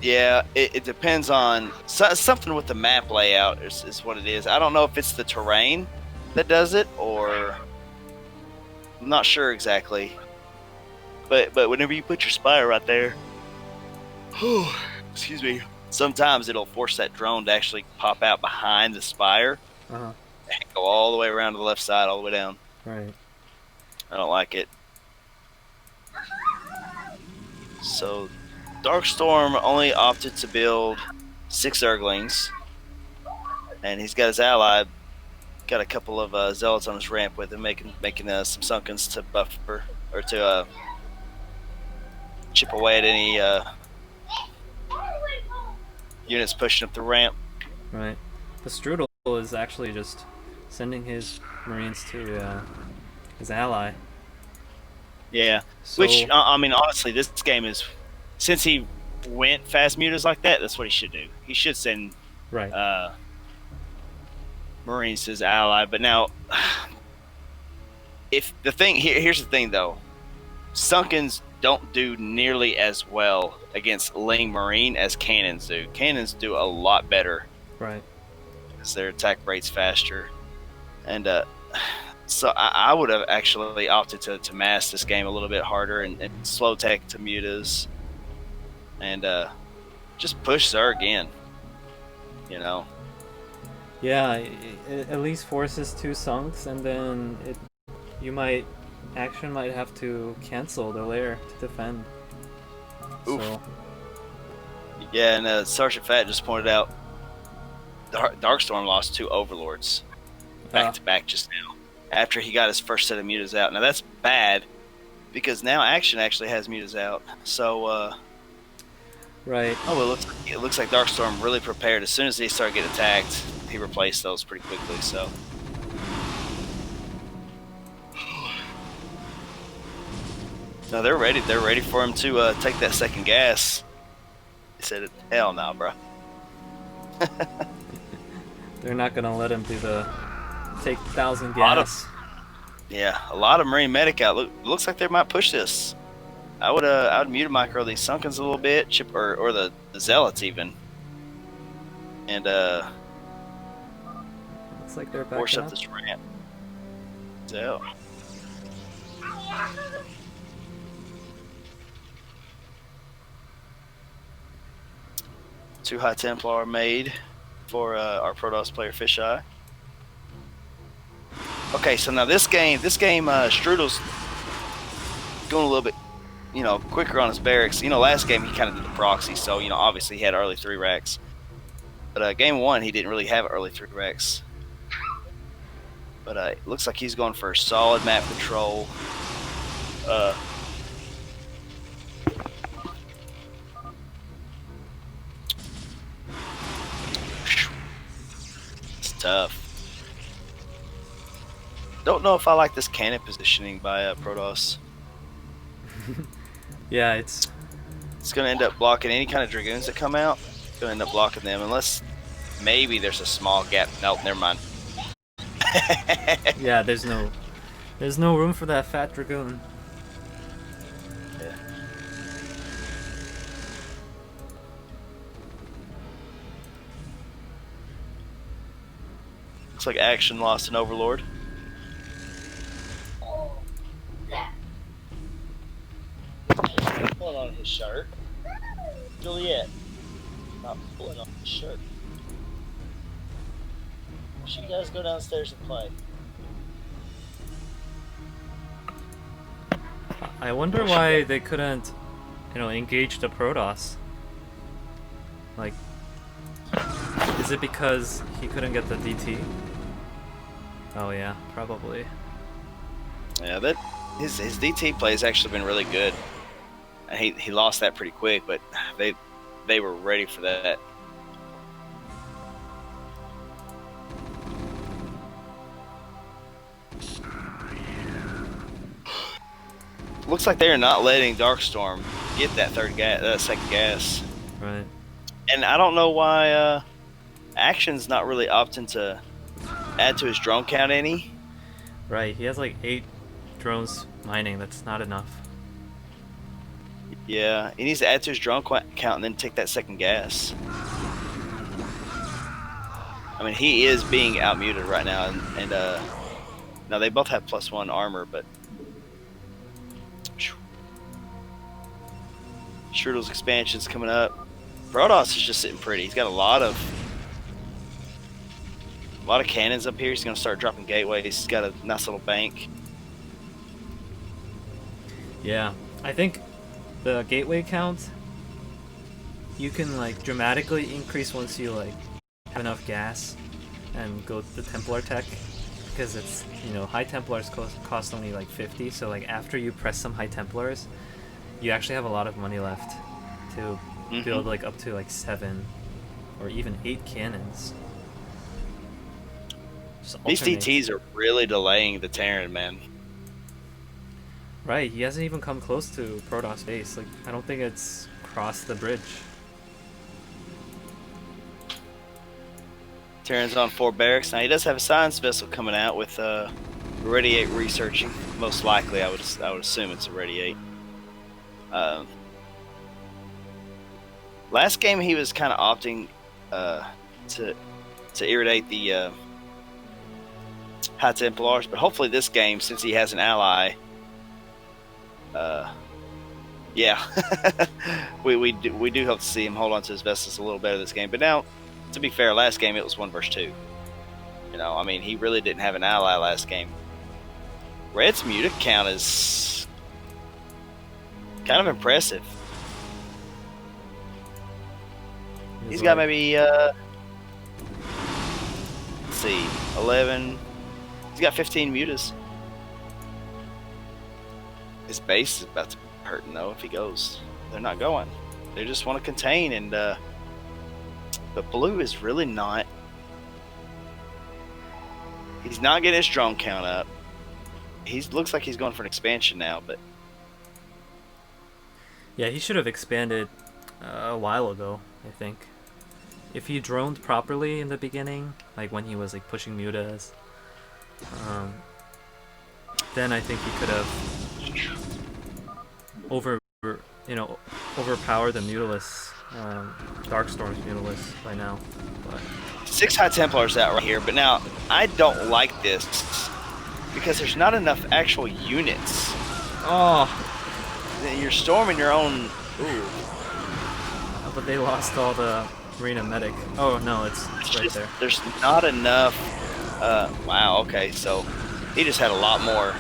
Yeah, it depends on something with the map layout is what it is. I don't know if it's the terrain that does it, or I'm not sure exactly. But whenever you put your Spire right there, excuse me, sometimes it'll force that drone to actually pop out behind the Spire Uh-huh. and go all the way around to the left side, all the way down. Right. I don't like it. So Darkstorm only opted to build 6 Zerglings, and he's got his ally, got a couple of Zealots on his ramp with him, making some Sunkens to buffer, or to chip away at any units pushing up the ramp. Right. But Strudel is actually just sending his Marines to his ally. Yeah. So, Which I mean, honestly, this game is since he went fast mutas like that. That's what he should do. He should send right. Marines to his ally. But now, if the thing here's the thing though, Sunkens don't do nearly as well against Ling Marine as cannons do. Cannons do a lot better Right. because their attack rate's faster. And so I would have actually opted to mass this game a little bit harder and slow tech to mutas and just push Zerg in. You know, Yeah, it at least forces 2 sunks, and then action might have to cancel the lair to defend. Oof. So, yeah. And Sergeant Fat just pointed out Darkstorm lost 2 overlords back to back just now after he got his first set of mutas out. Now that's bad because now action actually has mutas out. So right. oh, well, it looks like Darkstorm really prepared. As soon as they started getting attacked, he replaced those pretty quickly. So no, they're ready. They're ready for him to take that second gas. He said, "Hell no, bro." They're not gonna let him do the take 1,000 gas. Yeah, a lot of Marine medic out. Looks like they might push this. I would mute micro these Sunkens a little bit, chip or the Zealots even, and Looks like they're force backing up up. this ramp. So. Two High Templar made for our Protoss player Fisheye. Okay, so now this game, Strudel's going a little bit, quicker on his barracks. Last game he kind of did the proxy, so obviously he had early 3 racks. But game 1 he didn't really have early 3 racks. But it looks like he's going for solid map control. It's tough. Don't know if I like this cannon positioning by Protoss. Yeah, it's going to end up blocking any kind of Dragoons that come out. It's going to end up blocking them unless maybe there's a small gap. Nope, never mind. yeah. There's no room for that fat dragoon. Yeah. Looks like action lost an overlord. Pulling on his shirt. Juliet. Not pulling on his shirt. She does go downstairs and play. I wonder why they couldn't, engage the Protoss. Like, is it because he couldn't get the DT? Oh yeah, probably. Yeah, his DT play has actually been really good. He lost that pretty quick, but they were ready for that. Looks like they're not letting Darkstorm get that second gas. Right. And I don't know why Action's not really opting to add to his drone count any. Right, he has like 8 drones mining. That's not enough. Yeah, he needs to add to his drone count and then take that second gas. I mean, he is being outmuted right now, and now they both have +1 armor, but Strudel's expansion's coming up. Protoss is just sitting pretty. He's got a lot of cannons up here. He's going to start dropping gateways. He's got a nice little bank. Yeah, I think the gateway count you can like dramatically increase once you like have enough gas and go the Templar tech, because it's High Templars cost only like 50, so like after you press some High Templars you actually have a lot of money left to build like up to like 7 or even 8 cannons. These DTs are really delaying the Terran, man. Right, he hasn't even come close to Protoss base. Like, I don't think it's crossed the bridge. Terran's on 4 barracks. Now he does have a science vessel coming out with Irradiate researching. Most likely, I would assume it's Irradiate. Last game he was kind of opting to irradiate the High Templars, but hopefully this game, since he has an ally, yeah, we do hope to see him hold on to his vessels a little better this game. But now, to be fair, last game it was 1 versus 2. You know, I mean, he really didn't have an ally last game. Red's muta count is kind of impressive. He's got maybe, let's see, 11. He's got 15 mutas. His base is about to be hurting, though, if he goes. They're not going. They just want to contain, and but blue is really not. He's not getting his drone count up. He looks like he's going for an expansion now, but Yeah, he should have expanded a while ago, I think. If he droned properly in the beginning, like when he was like pushing mutas, then I think he could have overpowered the mutalist, Darkstorm's mutalist by now. But 6 High Templars out right here. But now I don't like this because there's not enough actual units. oh, You're storming your own. Ooh. but they lost all the Marina medic. Oh no, it's right Just, there. there's not enough. Wow. Okay, so he just had a lot more.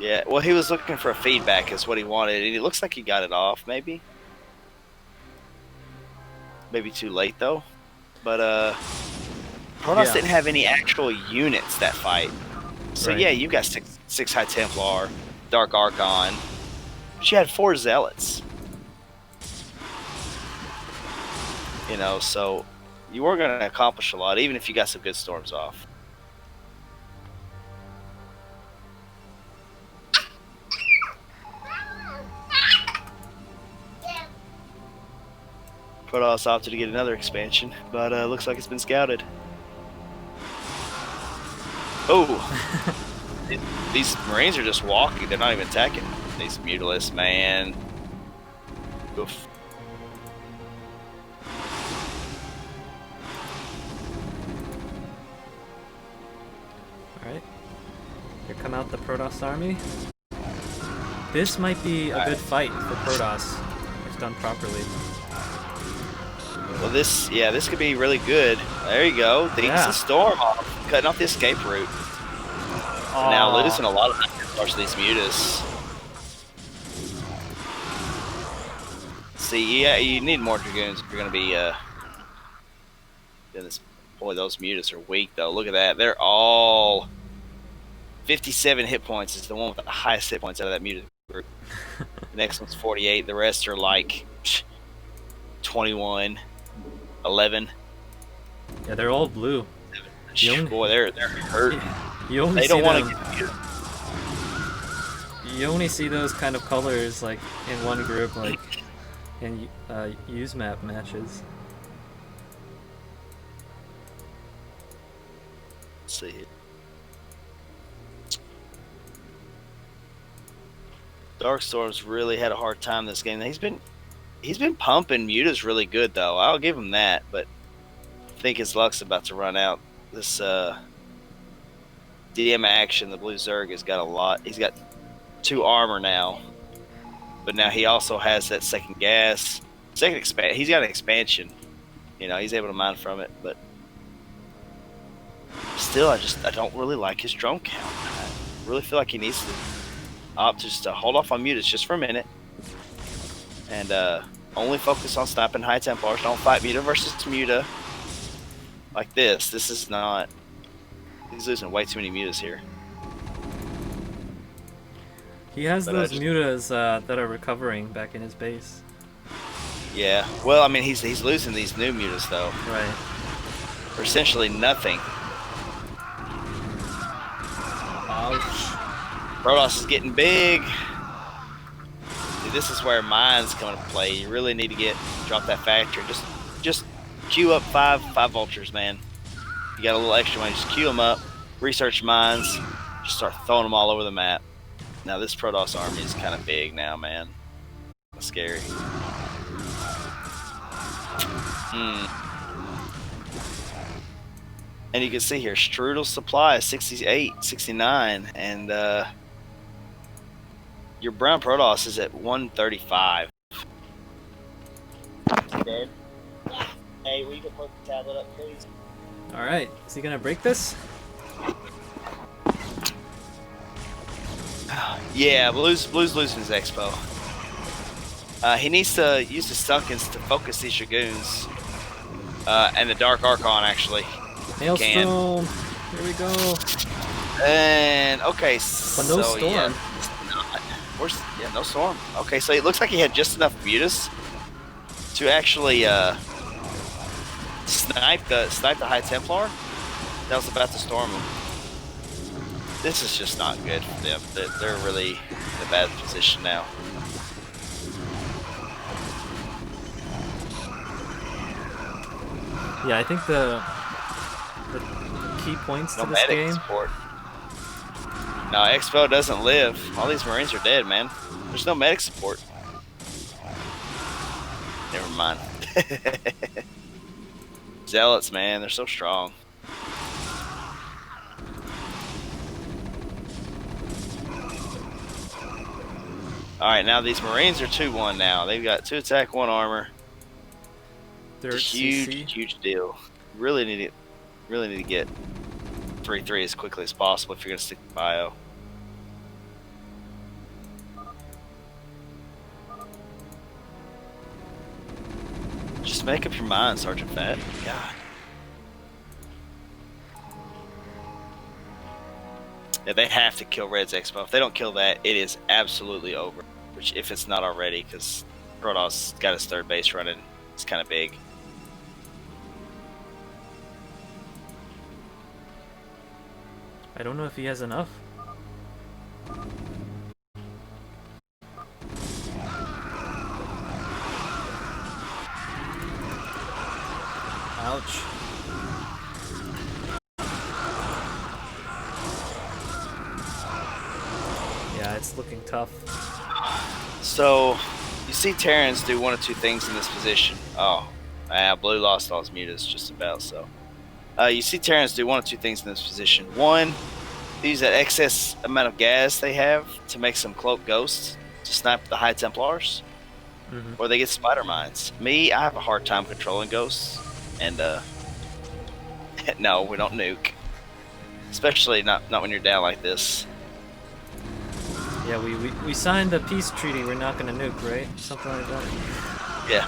Yeah. Well, he was looking for a feedback, is what he wanted, and it looks like he got it off. Maybe too late though. But Protoss Yeah. didn't have any actual units that fight. So Right. yeah, you got six High Templar, Dark Archon. But you had 4 Zealots. You know, so you were going to accomplish a lot, even if you got some good storms off. Protoss opted to get another expansion, but looks like it's been scouted. Oh! These Marines are just walking, they're not even attacking. These Mutalists, man. Oof. Alright. Here come out the Protoss army. This might be a good fight for Protoss if done properly. Well, this could be really good. There you go. Decent storm off, cutting off the escape route. Oh. Now losing a lot of parts of these mutas. See, yeah, you need more dragoons if you're going to be doing this. Boy, those mutas are weak though. Look at that. They're all 57 hit points. Is the one with the highest hit points out of that muta group. The next one's 48. The rest are like 21, 11. Yeah, they're all blue. Boy, they're hurt. You only They see don't want them. to get You only see those kind of colors like in one group, like in use map matches. Let's see. Darkstorm's really had a hard time this game. He's been pumping mutas really good though. I'll give him that, but I think his luck's about to run out. This DM action, the blue Zerg has got a lot. He's got 2 armor now, but now he also has that second gas, He's got an expansion. You know, he's able to mine from it, but still, I don't really like his drone count. I really feel like he needs to opt just to hold off on mutas just for a minute, and only focus on stopping High Templars. Don't fight muta versus muta like this. This is not. He's losing way too many mutas here. He has But those mutas that are recovering back in his base. Yeah. Well, I mean, he's losing these new mutas though. Right. For essentially nothing. Protoss is getting big. Dude, this is where mines come into play. You really need to drop that factory. Just queue up five vultures, man. You got a little extra money. Just queue them up. Research mines. Just start throwing them all over the map. Now this Protoss army is kind of big now, man. That's scary. And you can see here, Strudel's supply is 68, 69, and your brown Protoss is at 135. Dead. Hey, will you go put the tablet up, please? Alright, is he gonna break this? Yeah, Blue's losing his expo. He needs to use the Stunkins to focus these Dragoons. And the Dark Archon, actually. Hailstorm! Here we go! And, okay, but no storm. Yeah, no storm. Okay, so it looks like he had just enough mutas to actually snipe the High Templar that was about to storm him. This is just not good for them. They're really in a bad position now. Yeah, I think the key points to this game. Support. No, Expo doesn't live. All these Marines are dead, man. There's no medic support. Never mind. Zealots, man, they're so strong. Alright, now these Marines are 2-1 now. They've got 2 attack, 1 armor. They're Huge deal. Really need to get 3-3 as quickly as possible if you're gonna stick to bio. Just make up your mind, Sergeant Fat. God. Yeah, they have to kill Red's Expo. If they don't kill that, it is absolutely over. Which, if it's not already, because Protoss got his 3rd base running, it's kind of big. I don't know if he has enough. Ouch. Yeah, it's looking tough. So, you see Terrans do 1 of 2 things in this position. Oh, Blue lost all his mutas just about, so. You see Terrans do 1 of 2 things in this position. 1, they use that excess amount of gas they have to make some cloak ghosts to snipe the High Templars. Or they get spider mines. Me, I have a hard time controlling ghosts. And, no, we don't nuke. Especially not when you're down like this. Yeah, we signed a peace treaty. We're not gonna nuke, right? Something like that. Yeah.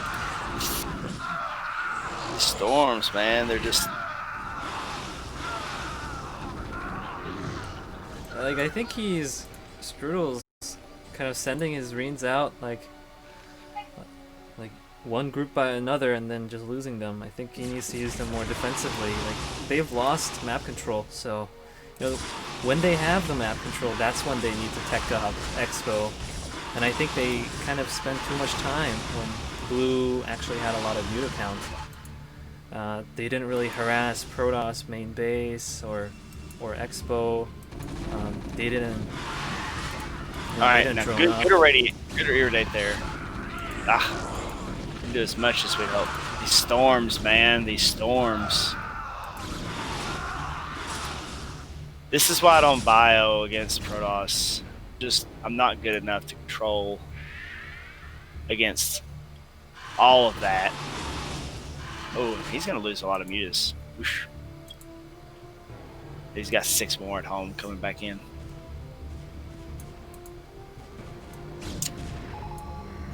These storms, man, they're just... Like, I think Strudel's kind of sending his Marines out, like one group by another and then just losing them. I think he needs to use them more defensively. Like, they've lost map control, so, you know, when they have the map control, that's when they need to tech up Expo. And I think they kind of spent too much time when Blue actually had a lot of muta count. They didn't really harass Protoss main base or Expo. They didn't. Alright, now good irradiate there. Do as much as we hope. These storms, man, these storms. This is why I don't bio against Protoss. Just, I'm not good enough to control against all of that. Oh, he's gonna lose a lot of mutas. Whoosh. He's got 6 more at home coming back in.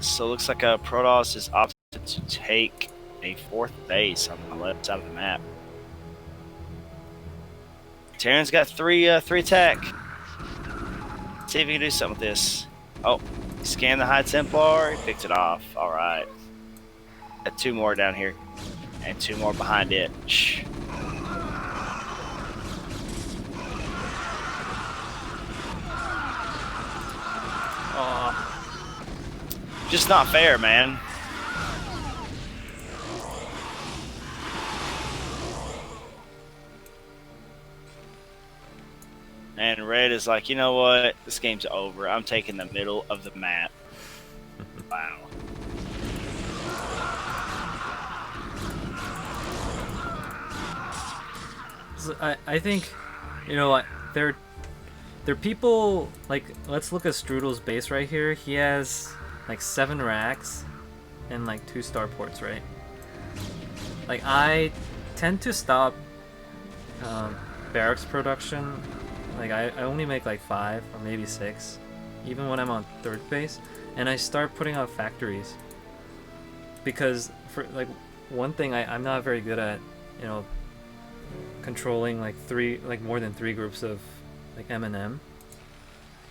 So it looks like Protoss is opted to take a 4th base on the left side of the map. Terran's got 3 attack. See if he can do something with this. Oh, he scanned the High Templar, he picked it off. Alright. Got 2 more down here. And 2 more behind it. Shh. Just not fair, man. And red is like, you know what? This game's over. I'm taking the middle of the map. Wow. So I think, you know what, there are people, like, let's look at Strudel's base right here. He has like 7 racks and like 2 starports, right? Like, I tend to stop barracks production. Like, I only make like 5 or maybe 6, even when I'm on 3rd base, and I start putting out factories. Because, for like, one thing I'm not very good at, you know, controlling like more than 3 groups of like M&M,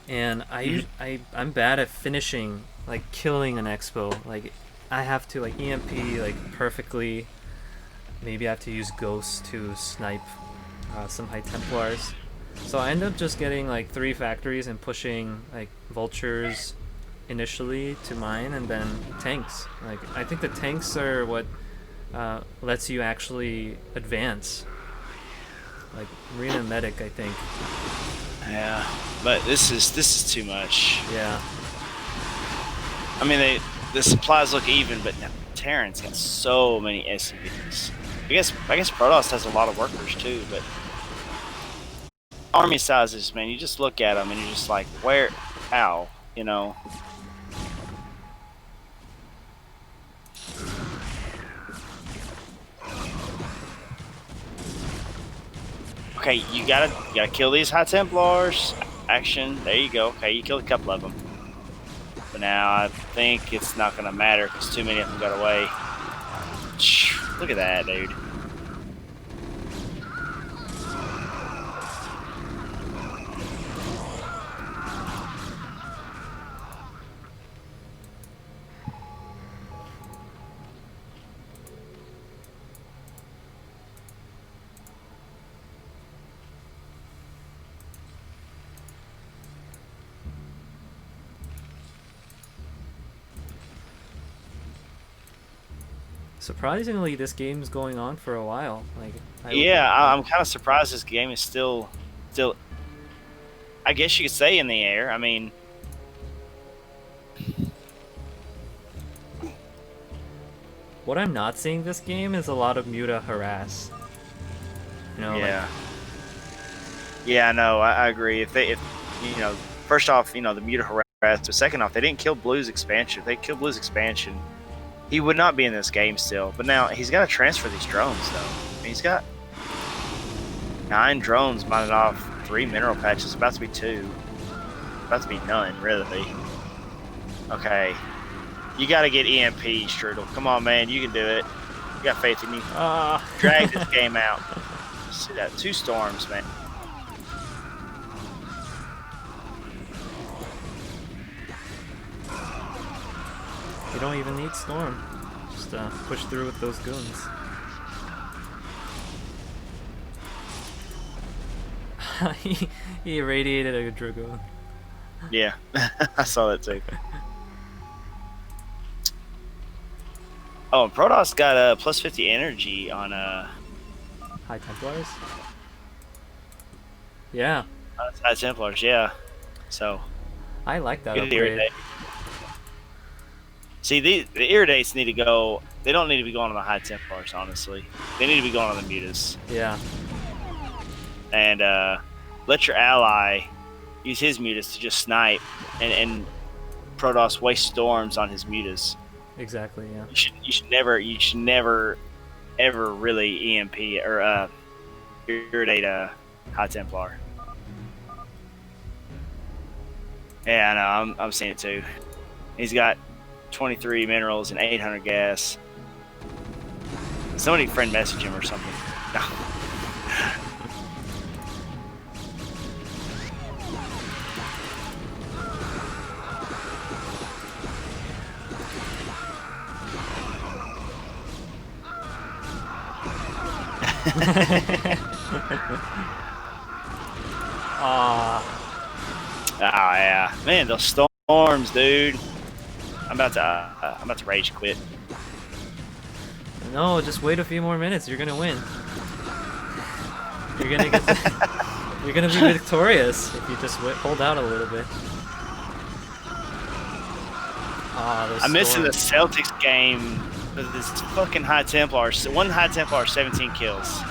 and I'm bad at finishing, like killing an expo. Like, I have to like EMP like perfectly. Maybe I have to use ghosts to snipe some High Templars. So I end up just getting like 3 factories and pushing like vultures initially to mine, and then tanks. Like, I think the tanks are what lets you actually advance. Like Marina Medic, I think. Yeah, but this is too much. Yeah. I mean, the supplies look even, but now Terran's got so many SCVs. I guess Protoss has a lot of workers too, but army sizes, man, you just look at them and you're just like, where, how, you know? Okay, you gotta kill these High Templars. Action. There you go. Okay, you killed a couple of them. But now I think it's not gonna matter because too many of them got away. Look at that, dude. Surprisingly, this game's going on for a while. Like, I'm kind of surprised this game is still, I guess you could say, in the air. I mean, what I'm not seeing this game is a lot of Muta harass. You know, yeah, yeah, no, I agree. If you know, first off, you know, the Muta harass, but second off, they didn't kill Blue's expansion. If they killed Blue's expansion, he would not be in this game still. But now he's got to transfer these drones, though. I mean, he's got 9 drones mining off 3 mineral patches. About to be 2. About to be none, really. Okay. You got to get EMP, Strudel. Come on, man. You can do it. You got faith in you. Drag this game out. See that? 2 storms, man. You don't even need Storm. Just push through with those goons. he irradiated a Dragoon. Yeah, I saw that too. Oh, and Protoss got a plus 50 energy on High Templars? Yeah. High Templars, yeah. So I like that good upgrade. irritate. See, the Iridates need to go. They don't need to be going on the High Templars, honestly. They need to be going on the Mutas. Yeah. And let your ally use his Mutas to just snipe and Protoss waste storms on his Mutas. Exactly, yeah. You should never ever really EMP or irritate a High Templar. Yeah, I know, I'm seeing it too. He's got 23 minerals and 800 gas. Somebody friend message him or something. No. Oh yeah, man, those storms storms, dude. I'm about to rage quit. No, just wait a few more minutes. You're gonna win. You're gonna get. You're gonna be victorious if you just hold out a little bit. I'm missing the Celtics game. This fucking High Templar. One High Templar, 17 kills.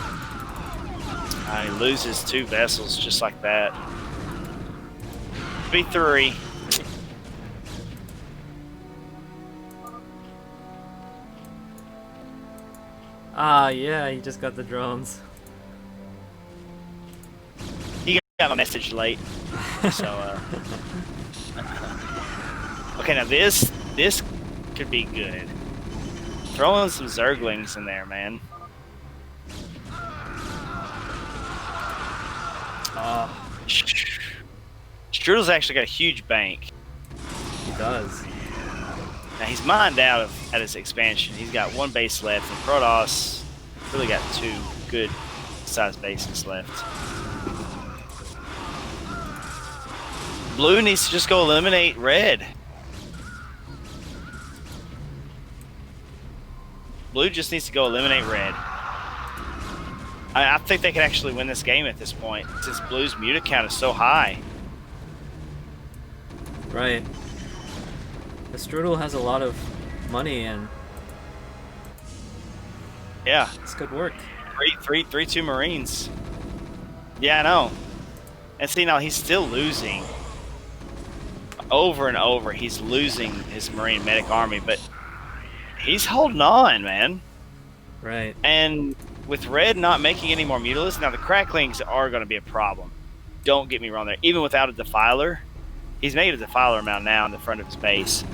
He loses 2 vessels just like that. Be 3. Yeah, he just got the drones. He got my message late. So, okay, now this could be good. Throw in some Zerglings in there, man. Strudel's actually got a huge bank. He does. Now he's mined out at his expansion. He's got 1 base left, and Protoss really got 2 good sized bases left. Blue needs to just go eliminate red. Blue just needs to go eliminate red. I think they could actually win this game at this point, since Blue's muta count is so high. Right. The Strudel has a lot of money, and yeah, it's good work. 3-2 Marines. Yeah, I know. And see, now he's still losing. Over and over, he's losing his Marine medic army, but he's holding on, man. Right. And with Red not making any more Mutalisks, now the Cracklings are going to be a problem. Don't get me wrong there. Even without a Defiler, he's made a Defiler mound now in the front of his base.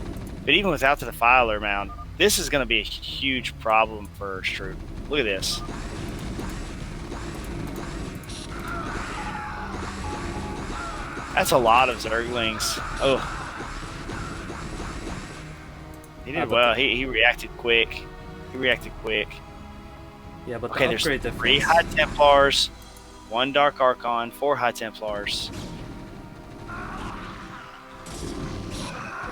But even without the Defiler mound, this is going to be a huge problem for Strud. Look at this. That's a lot of Zerglings. Oh. He did well. He reacted quick. He reacted quick. Yeah, but okay, the upgrade there's 3 High Templars, 1 Dark Archon, 4 High Templars.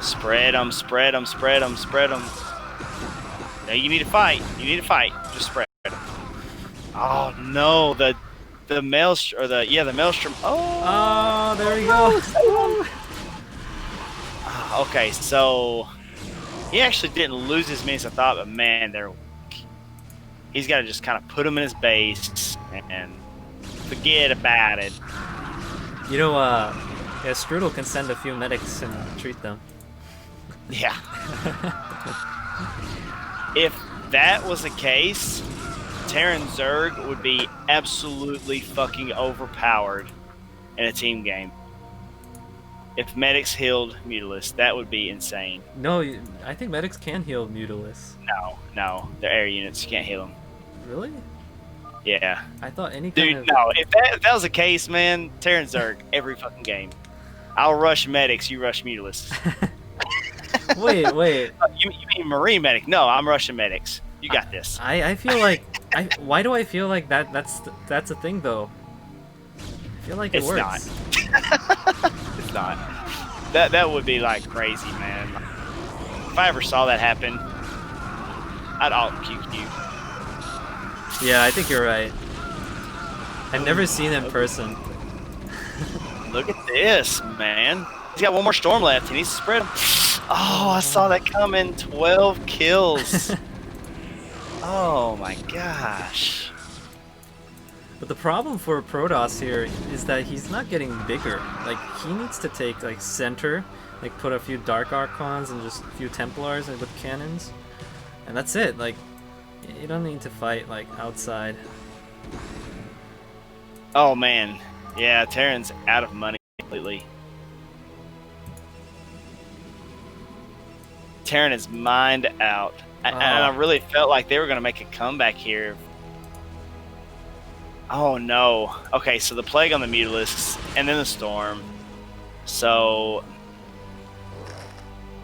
Spread them, spread them, spread them, spread them. Now you need to fight. You need to fight. Just spread them. Oh no, the Maelstrom, or the Maelstrom. Oh, there we go. Okay, so he actually didn't lose as many as I thought, but man, he's got to just kind of put him in his base and forget about it. You know, yeah, Strudel can send a few medics and treat them. Yeah. If that was the case, Terran Zerg would be absolutely fucking overpowered in a team game. If medics healed Mutalisks, that would be insane. No, I think medics can heal Mutalisks. No, they're air units. You can't heal them. Really? Yeah. I thought any Dude, kind of... no. If that was the case, man, Terran Zerg every fucking game. I'll rush medics. You rush Mutalisks. Wait. You mean Marine medic? No, I'm rushing medics. You got this. I feel like... why do I feel like that's a thing, though? I feel like it works. It's not. That would be like crazy, man. If I ever saw that happen, I'd alt QQ. Yeah, I think you're right. I've never seen it in person. Look at this, man. He's got 1 more storm left. He needs to spread him. Oh, I saw that coming. 12 kills. Oh my gosh. But the problem for Protoss here is that he's not getting bigger. Like, he needs to take, like, center, like, put a few Dark Archons and just a few Templars with cannons. And that's it. Like, you don't need to fight, like, outside. Oh, man. Yeah, Terran's out of money completely. Terran is mined out. And I really felt like they were going to make a comeback here. Oh no. Okay, so the plague on the Mutalisks, and then the storm. So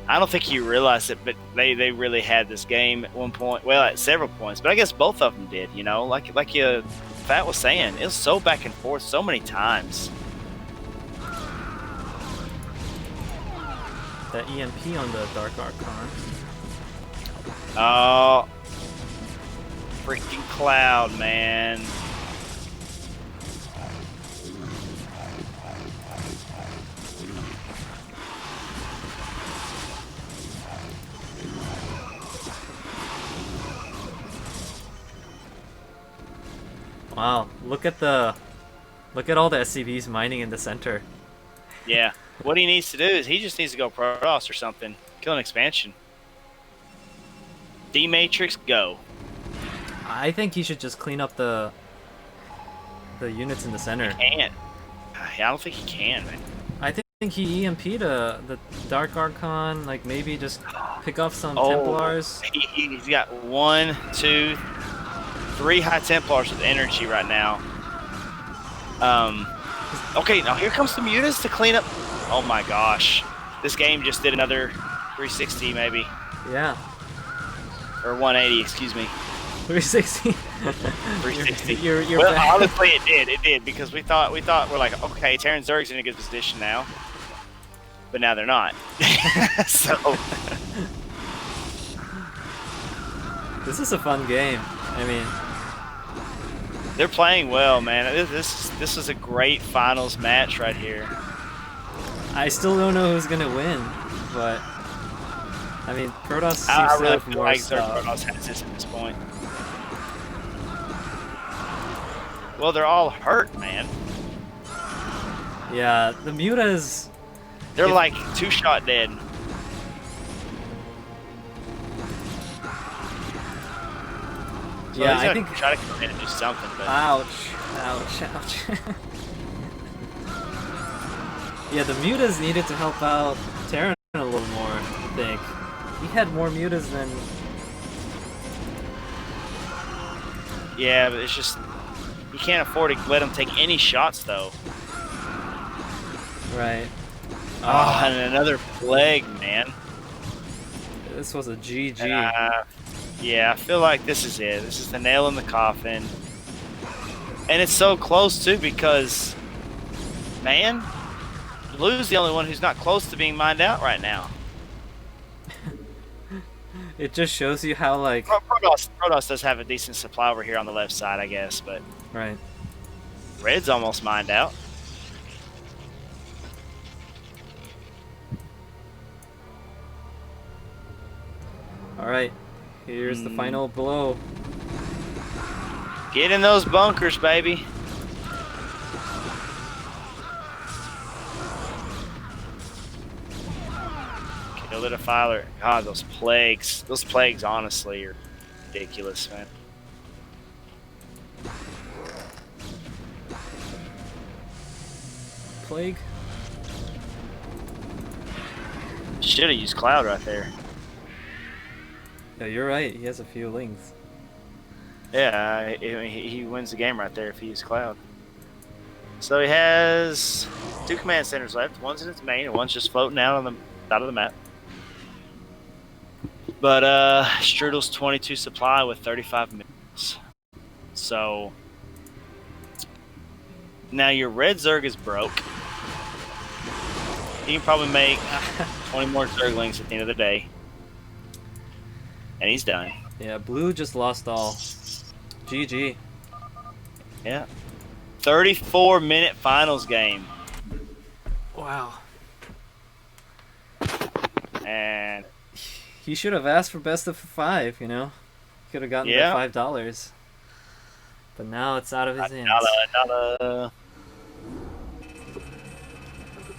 I don't think you realized it, but they really had this game at one point. Well, at several points, but I guess both of them did. You know, like Fat was saying, it was so back and forth so many times. that EMP on the Dark Archon. Oh, freaking Cloud, man. Wow, look at all the SCVs mining in the center. Yeah. What he needs to do is he just needs to go Protoss or something. Kill an expansion. D-Matrix, go. I think he should just clean up the units in the center. He can't. I don't think he can, man. I think he EMP'd the Dark Archon, like maybe just pick off some Oh, Templars. He's got 1, 2, 3 High Templars with energy right now. Okay, now here comes the Mutas to clean up. Oh my gosh. This game just did another 360 maybe. Yeah. Or 180, excuse me. 360. 360. You're well, back. honestly, it did because we thought we're like, okay, Terran Zerg's in a good position now, but now they're not. So This is a fun game. I mean, they're playing well, man. This is a great finals match right here. I still don't know who's gonna win, but I mean, Protoss seems I to really have feel more like stuff. Protoss has this at this point. Well, they're all hurt, man. Yeah, the Mutas. They're If- like 2-shot dead. So Yeah, he's I gonna think. try to come in and do something, but Ouch! Ouch! Ouch! Yeah, the Mutas needed to help out Terran a little more. I think he had more Mutas than. yeah, but it's just you can't afford to let them take any shots though. Right. Oh, and another plague, man. This was a GG. Yeah, I feel like this is it. This is the nail in the coffin. And it's so close, too, because, man, Blue's the only one who's not close to being mined out right now. It just shows you how, like. Protoss does have a decent supply over here on the left side, I guess, but Right. Red's almost mined out. Alright. Here's the final blow. Get in those bunkers, baby. Kill the defiler. God, those plagues. Those plagues, honestly, are ridiculous, man. Plague. Should have used Cloud right there. Yeah, you're right. He has a few lings. Yeah, he wins the game right there if he uses Cloud. So he has 2 command centers left. One's in its main, and one's just floating out on the side of the map. But Strudel's 22 supply with 35 minutes. So now your red Zerg is broke. He can probably make 20 more Zerglings at the end of the day. And he's done. Yeah, blue just lost all. GG. Yeah. 34-minute finals game. Wow. And He should have asked for best of 5, you know? Could have gotten Yeah. that $5. But now it's out of his hands. nada.